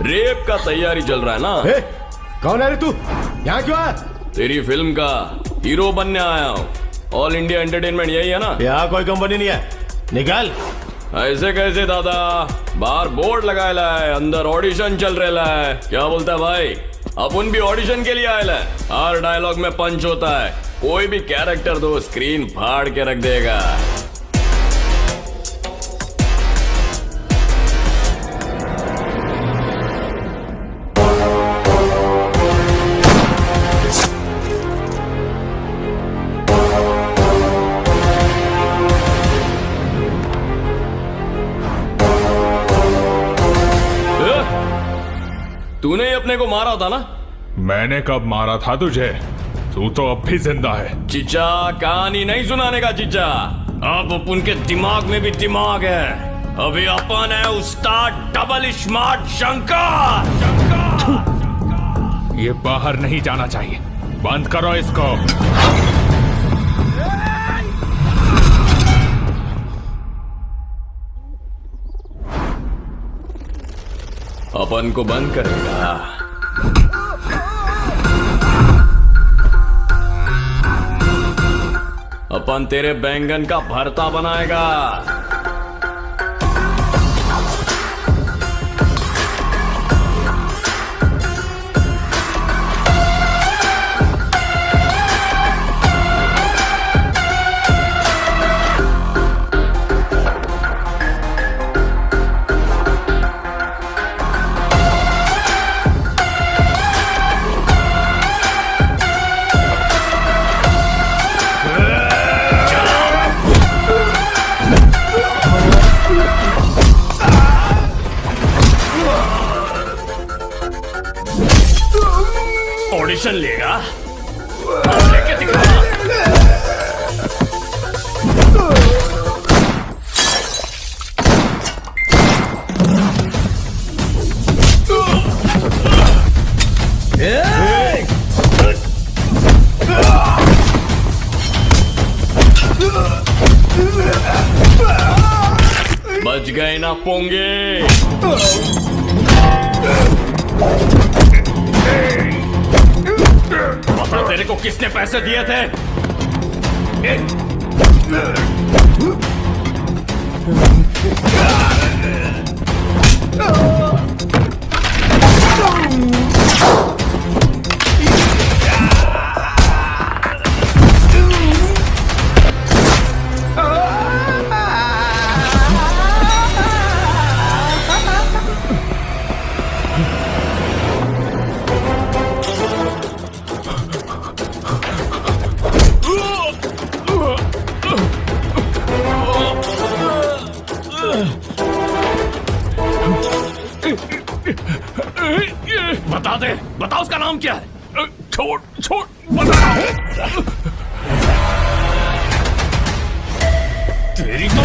Rape का तैयारी चल रहा है ना? कौन है रे तू? यहाँ क्यों आया? तेरी फिल्म का हीरो बनने आया हूँ। ऑल इंडिया एंटरटेनमेंट यही है ना? यहाँ कोई कंपनी नहीं है, निकाल। ऐसे कैसे दादा? बाहर बोर्ड लगाया है, अंदर ऑडिशन चल रहा है। क्या बोलता है भाई? अपन भी ऑडिशन के लिए आया है। हर डायलॉग में पंच होता है, कोई भी कैरेक्टर दो स्क्रीन फाड़ के रख देगा। तूने ही अपने को मारा था ना? मैंने कब मारा था तुझे? तू तो अब भी जिंदा है। चिचा, कहानी नहीं सुनाने का चिचा। अब अपन के दिमाग में भी दिमाग है। अभी अपन है उस्ताद डबल स्मार्ट शंकर। ये बाहर नहीं जाना चाहिए, बंद करो इसको। अपन को बंद करेगा। अपन तेरे बैंगन का भरता बनाएगा। ऑडिशन लेगा? अब लेके दिखा। बच गए ना पोंगे। बता तेरे को किसने पैसे दिए थे? बता दे, बता उसका नाम क्या है? छोड़ छोड़ बता। तेरी तो